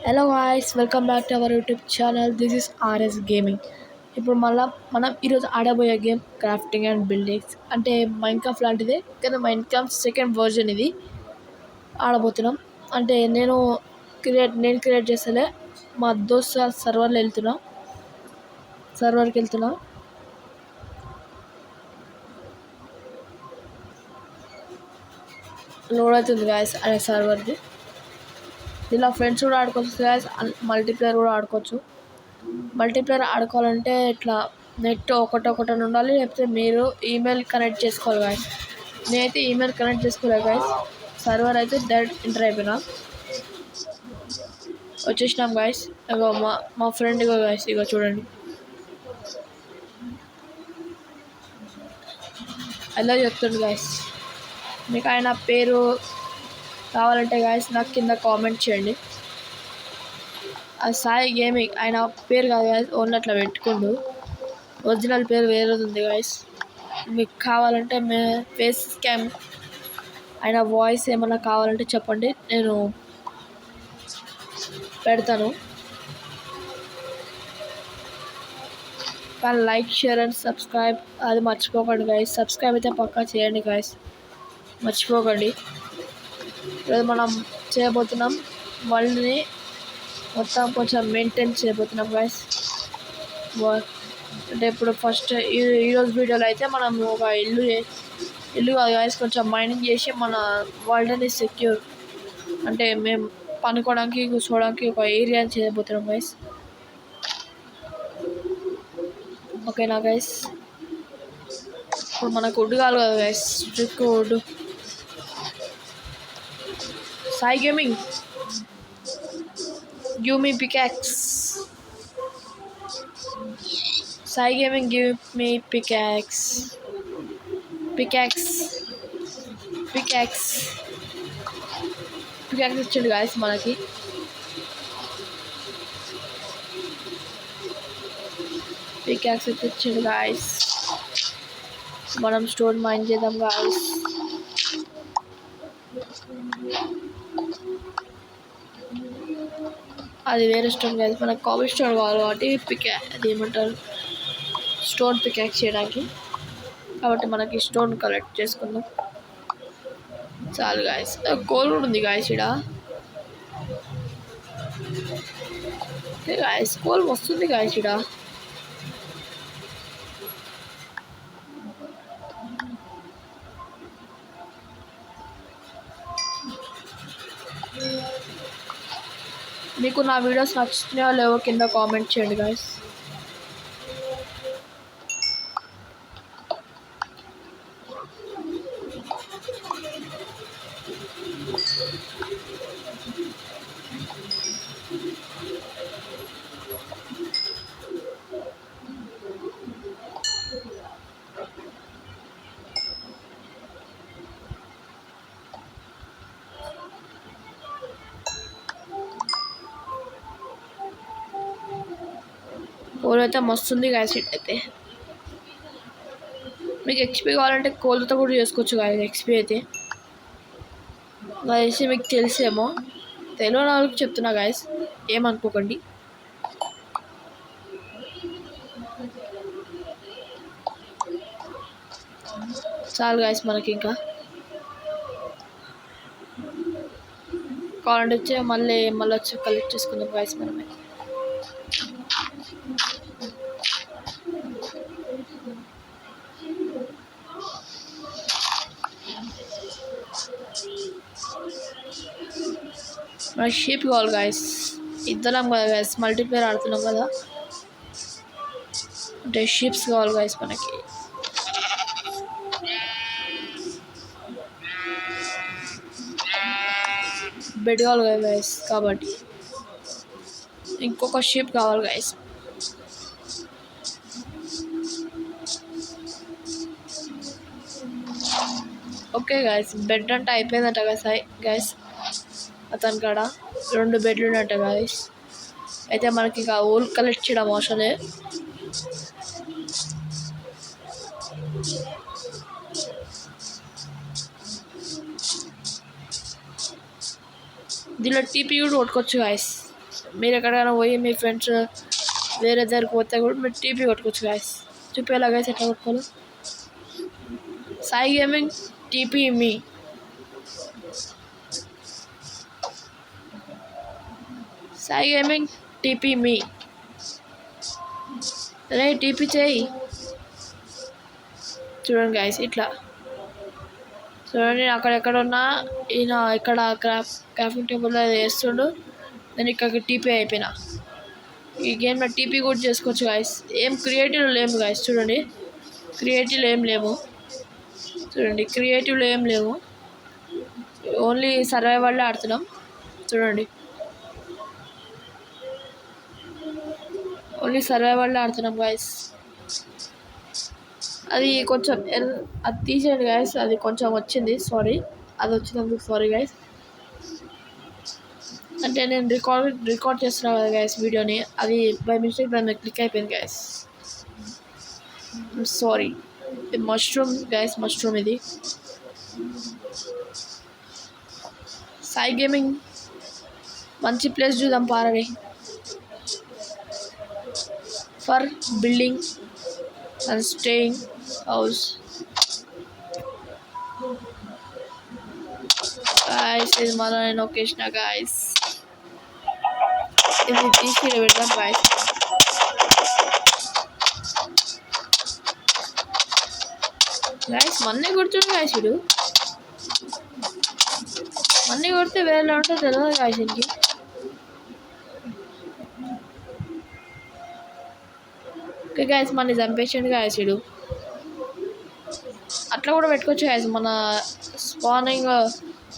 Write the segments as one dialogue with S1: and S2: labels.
S1: Hello guys, welcome back to our YouTube channel. This is RS gaming. ఇప్పుడు మనం ఈరోజు ఆడబోయే game crafting and buildings అంటే Minecraft లాంటిదే, కానీ మైన్క్రాఫ్ట్ సెకండ్ వర్జన్ ఇది ఆడబోతున్నాం. అంటే నేను క్రియేట్ చేస్తలే, మా దోస్తు సర్వర్కి వెళ్తున్నా. లోడ్ అవుతుంది గాయస్ అనే సర్వర్ది. ఇలా ఫ్రెండ్స్ కూడా ఆడుకోవచ్చు గాయస్, మల్టీప్లేయర్ కూడా ఆడుకోవచ్చు. మల్టీప్లేయర్ ఆడుకోవాలంటే ఇట్లా నెట్ ఒకటని ఉండాలి, లేకపోతే మీరు ఈమెయిల్ కనెక్ట్ చేసుకోవాలి గాయస్. నేనైతే ఈమెయిల్ కనెక్ట్ చేసుకోలేదు గాయస్. సర్వర్ అయితే డైరెక్ట్ ఎంటర్ అయిపోయినా, వచ్చేసినాం గాయస్. ఇగో మా ఫ్రెండ్ ఇగో గాయస్, ఇగో చూడండి. అలా చెప్తుండు గాయస్. మీకు ఆయన పేరు కావాలంటే గాయస్ నాకు కింద కామెంట్ చేయండి. సాయి గేమింగ్ ఆయన పేరు కాదు గాయస్, ఓన్లీ అట్లా పెట్టుకుండు. ఒరిజినల్ పేరు వేరేది ఉంది గాయస్. మీకు కావాలంటే ఫేస్ స్కామ్ ఆయన వాయిస్ ఏమన్నా కావాలంటే చెప్పండి, నేను పెడతాను. కానీ లైక్, షేర్ అండ్ సబ్స్క్రైబ్ అది మర్చిపోకండి గాయస్. సబ్స్క్రైబ్ అయితే పక్కా చేయండి గాయస్, మర్చిపోకండి. ఈరోజు మనం చేయబోతున్నాం వరల్డ్ని మొత్తం కొంచెం మెయింటైన్ చేయబోతున్నాం గాయస్. అంటే ఇప్పుడు ఫస్ట్ ఈరోజు వీడియోలో అయితే మనం ఒక ఇల్లు కాదు గాయస్, కొంచెం మైనింగ్ చేసి మన వరల్డ్ని సెక్యూర్ అంటే మేము పనుకోవడానికి కూర్చోవడానికి ఒక ఏరియాని చేయబోతున్నాం గైస్. ఓకేనా గైస్? ఇప్పుడు మనకు వుడ్ కావాలి కదా guys, stick wood. Sai gaming, give me pickaxe. Sai gaming, give me pickaxe. Pickaxe ఇచ్చిండు గాయస్ మనకి. పికాక్స్ అయితే ఇచ్చిండు గాయస్. మనం స్టోన్ మైన్ చేద్దాం గాయస్. అది వేరే స్టోన్ గాయస్, మనకు కాబుల్ స్టోన్ కావాలి కాబట్టి అది ఏమంటారు, స్టోన్ పికాక్స్ చేయడానికి. కాబట్టి మనకి స్టోన్ కలెక్ట్ చేసుకుందాం చాలు గాయస్. కోల్ కూడా ఉంది గాయస్ ఇక్కడ. గాయస్ కోల్ వస్తుంది గాయస్ ఇక్కడ. మీకు నా వీడియోస్ నచ్చుతున్నాయో లేవో కింద కామెంట్ చేయండి గాయస్. కోల్ అయితే మస్తుంది గాయస్. అయితే మీకు ఎక్స్పీ కావాలంటే కోల్తో కూడా చేసుకోవచ్చు గాయస్. ఎక్స్పీ అయితే గాయస్ మీకు తెలిసేమో, తెలియని వాళ్ళకి చెప్తున్నా గాయస్, ఏమనుకోకండి. చాలు గాయస్ మనకి. ఇంకా కావాలంటే వచ్చి మళ్ళీ వచ్చి కలెక్ట్ చేసుకుందాం గాయస్ మనమే. మన షీప్ కావాలి గాయస్. ఇద్దరం కదా గాయస్, మల్టీప్లేయర్ ఆడుతున్నాం కదా, అంటే షీప్స్ కావాలి గాయస్ మనకి. బెడ్ కావాలి కదా గాయస్, కాబట్టి ఇంకొక షీప్ కావాలి గాయస్. ఓకే గాయస్, బెడ్ అంటే అయిపోయిందట కదా గాయస్. అతని కాడ 2 బెడ్లు ఉన్నట్ట గాయస్. అయితే మనకి ఇక ఊల్ కలెక్ట్ చేయడం అవసరమే. దీనిలో టీపీ కూడా కొట్టుకోవచ్చు గాయస్. మీరు ఎక్కడికైనా పోయి మీ ఫ్రెండ్స్ వేరే దగ్గరికి పోతే కూడా మీరు టీపీ కొట్టుకోవచ్చు గాయస్. చూపేలా గాయస్ ఎట్లా కొట్టుకోవాలి. సాయి గేమింగ్ టీపీ మీ. సాయి గేమింగ్ టీపీ మీ. రే టీపీ చేయి. చూడండి గాయస్ ఇట్లా చూడండి. అక్కడెక్కడ ఉన్నా ఈయన ఇక్కడ క్రాఫ్టింగ్ టేబుల్లో వేస్తుండు. నేను ఇక్కడికి టీపీ అయిపోయినా. ఈ గేమ్లో టీపీ కూడా చేసుకోవచ్చు గాయస్. ఏం క్రియేటివ్ లేము గాయస్. చూడండి క్రియేటివ్ ఏం లేవు. చూడండి క్రియేటివ్లో ఏం లేవు. ఓన్లీ సర్వైవల్లో ఆడుతున్నాం. చూడండి ఓన్లీ సర్వైవల్లో ఆడుతున్నాం గాయస్. అది కొంచెం అది తీసేయండి గాయస్. అది కొంచెం వచ్చింది, సారీ. అది వచ్చినందుకు సారీ గాయస్. అంటే నేను రికార్డ్ చేస్తున్నా కదా గాయస్ వీడియోని. అది బై మిస్టేక్ దాని మీద క్లిక్ అయిపోయింది guys. Sorry. Mushroom guys, mushroom ఇది. సాయి గేమింగ్ మంచి ప్లేస్ చూద్దాం పారని. For building and staying house. Guys, ఇది మన లొకేషన్ గాయస్. ఇది తీసి పెడదాం గాయస్. గాయస్ మన్నీ కొడుతుంది గాయస్. వీడు మన్నీ కొడితే వేరేలా ఉంటుందో తెలియదు గాయస్. ఇంటికి ఓకే గాయస్, మనీ చంపేసిండు గాయస్. వీడు అట్లా కూడా పెట్టుకోవచ్చు గాయస్. మన స్పానింగ్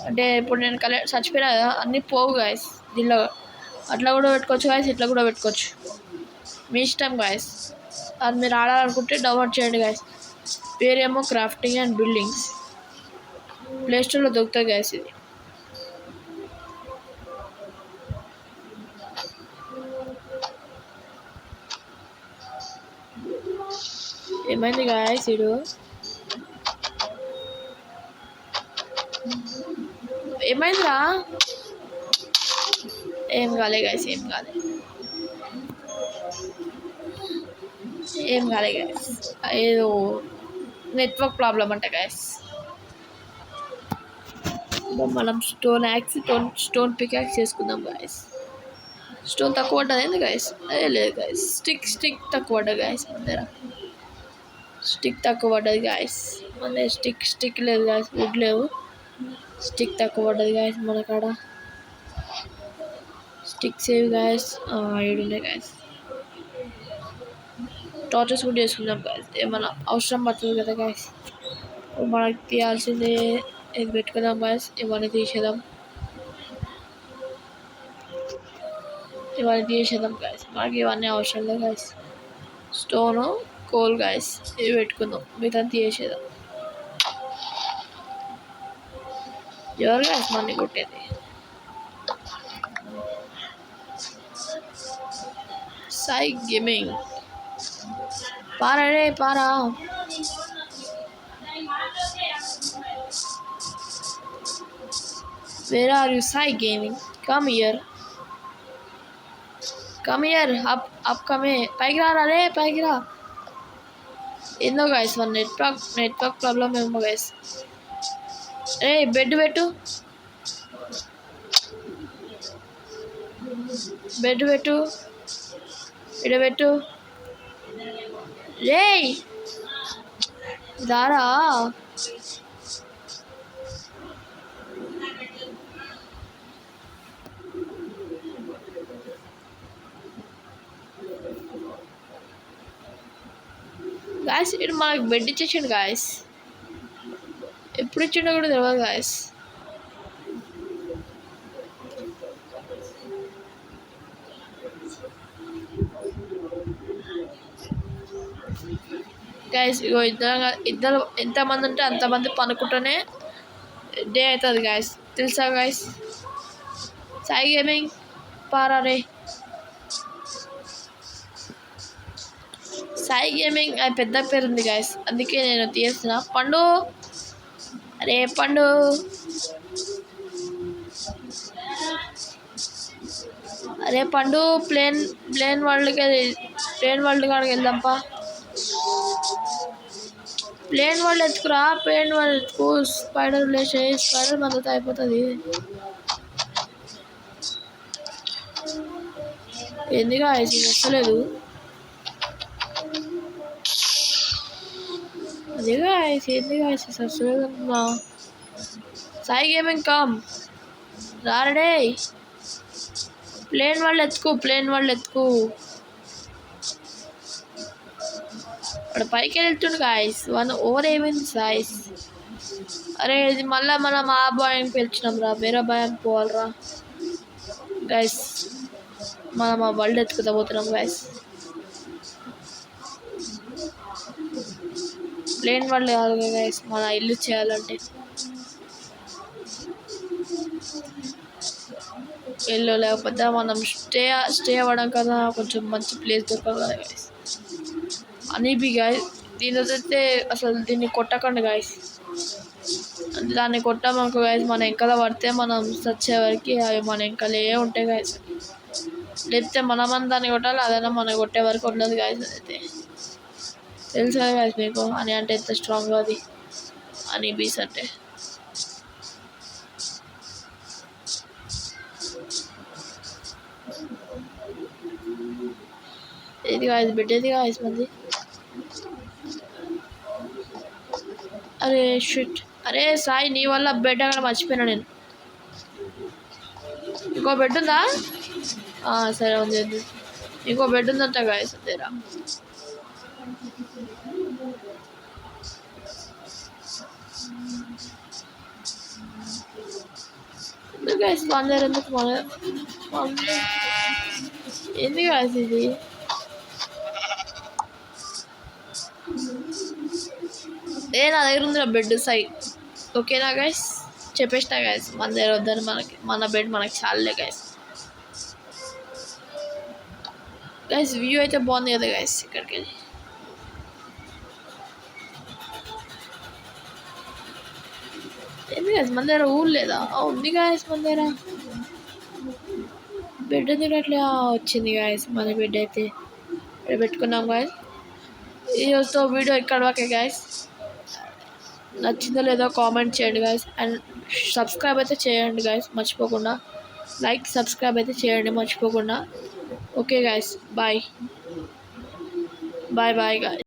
S1: అంటే ఇప్పుడు నేను చచ్చిపోయినా కదా, అన్నీ పోవు గాయస్ దీనిలో. అట్లా కూడా పెట్టుకోవచ్చు గాయస్, ఇట్లా కూడా పెట్టుకోవచ్చు. మీ ఇష్టం గాయస్. అది మీరు ఆడాలనుకుంటే డౌన్లోడ్ చేయండి గాయస్. పేరేమో క్రాఫ్టింగ్ అండ్ బిల్డింగ్స్. ప్లేస్టోర్లో దొరుకుతుంది గాయస్ ఇది. ఏమైంది గాయస్? వీడు ఏమైందిరా? ఏం కాలే గాయస్, ఏం కాలే గాయస్. ఏదో నెట్వర్క్ ప్రాబ్లం అంట గాయస్. మనం స్టోన్ పికాక్స్ చేసుకుందాం గాయస్. స్టోన్ తక్కువ పడ్డది ఏంది గాయస్? అదే లేదు గాయస్. స్టిక్ తక్కువ పడ్డది గాయస్. అందర స్టిక్ తక్కువ పడ్డది గాయస్. మన స్టిక్ లేదు గాయస్. వుడ్ లేవు. స్టిక్ తక్కువ పడ్డది గాయస్. మన కాడ స్టిక్స్ ఏవి గాయస్? ఏడున్నాయి గాయస్. టార్చెస్ కూడా చేసుకుందాం గాయస్. ఏమన్నా అవసరం పడుతుంది కదా గాయస్. మనకి తీయాల్సిందే. ఇది పెట్టుకుందాం గాయస్. ఇవన్నీ తీసేద్దాం గాయస్. మనకి ఇవన్నీ అవసరం లేదు గాయస్. స్టోను, కోల్ గాయస్, ఇవి పెట్టుకుందాం. మిగతా తీసేద్దాం. ఎవరు గాయస్ మనీ కొట్టేది? Sai gaming. Para ray para. Where are you, Sai Gaming? Come here. Up come here. పైకి రా రే, పైకి రా. ఏందో గాయస్ మన నెట్వర్క్ ప్రాబ్లం ఏమో గాయస్. రే బెడ్ పెట్టు. ఇక్కడ పెట్టు. రే దారా. గాయస్ ఇటు మనకు బెడ్ ఇచ్చేసిండు గాయస్. ఎప్పుడు ఇచ్చిండో కూడా తెలియదు గాయస్. గాయస్ ఇగో ఇద్దరు ఎంతమంది ఉంటే అంతమంది పనుకుంటూనే డే అవుతుంది గాయస్. తెలుసా గాయస్? సాయి గేమింగ్ పారా రే. సాయి గేమింగ్ అది పెద్ద పేరు ఉంది గాయస్, అందుకే నేను తీస్తున్నా. పండు అరే పండు. అరే పండు ప్లేన్ ప్లేన్ వరల్డ్కి ప్లేన్ వరల్డ్ కాడికి వెళ్దాంపా. ప్లేన్ వరల్డ్ ఎత్తుకురా, ప్లేన్ వరల్డ్ ఎత్తుకు. స్పైడర్ లేచే స్పైడర్ మద్దతు అయిపోతుంది. ఎందుగా ఇది వస్తలేదు. అదేగా ఎందుగా వస్తలేదు. సాయి గేమింగ్ కామ్ రారడే. ప్లేన్ వాళ్ళు ఎత్తుకు, ప్లేన్ వాళ్ళు ఎత్తుకు. అక్కడ పైకి వెళ్తుండు గాయస్. ఓవర్ ఏమైంది గాయస్. అరే ఇది మళ్ళీ మనం ఆ భయం పిలిచినాం రా, వేరే భయం పోవాలరా గైస్. మనం ఆ వరల్డ్ ఎత్తుకుతా పోతున్నాం గైస్. ప్లేన్ వరల్డ్ కాదు గైస్, మన ఇల్లు చేయాలంటే ఇల్లు లేకపోతే మనం స్టే అవ్వడం కదా కొంచెం మంచి ప్లేస్ దొరకాలి కదా గైస్. అనీబీ గాయస్, దీని వదిలితే అసలు దీన్ని కొట్టకండి గాయస్. దాన్ని కొట్టామనుకో గాయస్, మన వెనకాల పడితే మనం చచ్చే వరకు అవి మన వెనకాలే ఉంటాయి గాయస్. లేకపోతే మనమని దాన్ని కొట్టాలి, అదైనా మనం కొట్టే వరకు ఉండదు గాయస్. అదైతే తెలుసు కదా గాయస్ మీకు అని అంటే ఎంత స్ట్రాంగ్ అది అనీబీస్ అంటే. ఇది గాయస్ పెట్టేది గాయస్ మంది. అరే షిట్, అరే సాయి నీ వల్ల బెడ్ అక్కడ మర్చిపోయినా నేను. ఇంకో బెడ్ ఉందా? సరే ఉంది. ఇంకో బెడ్ ఉందంట గాయస్ తెరా. గాయస్ అందరు ఎందుకు ఏంది గాయస్ ఇది? నా దగ్గర ఉంది నా బెడ్ సాయి. ఓకేనా గైస్, చెప్పేసినా గైస్ మన దగ్గర వద్దని. మన బెడ్ మనకి చాలే గైస్. గైస్ వ్యూ అయితే బాగుంది కదా గైస్. ఇక్కడికి వెళ్ళి ఏంది గైస్ మన దగ్గర ఊరు లేదా? ఉంది గైస్ మన దగ్గర బెడ్. ఎందుకట్లా వచ్చింది గైస్ మన బెడ్ అయితే ఇక్కడ పెట్టుకున్నాం గైస్. ఈరోజుతో వీడియో ఇక్కడ వరకే గైస్. నచ్చిందో లేదో కామెంట్ చేయండి గైస్. అండ్ సబ్స్క్రైబ్ అయితే చేయండి గైస్ మర్చిపోకుండా. లైక్ సబ్స్క్రైబ్ అయితే చేయండి మర్చిపోకుండా. Okay guys, bye bye bye guys.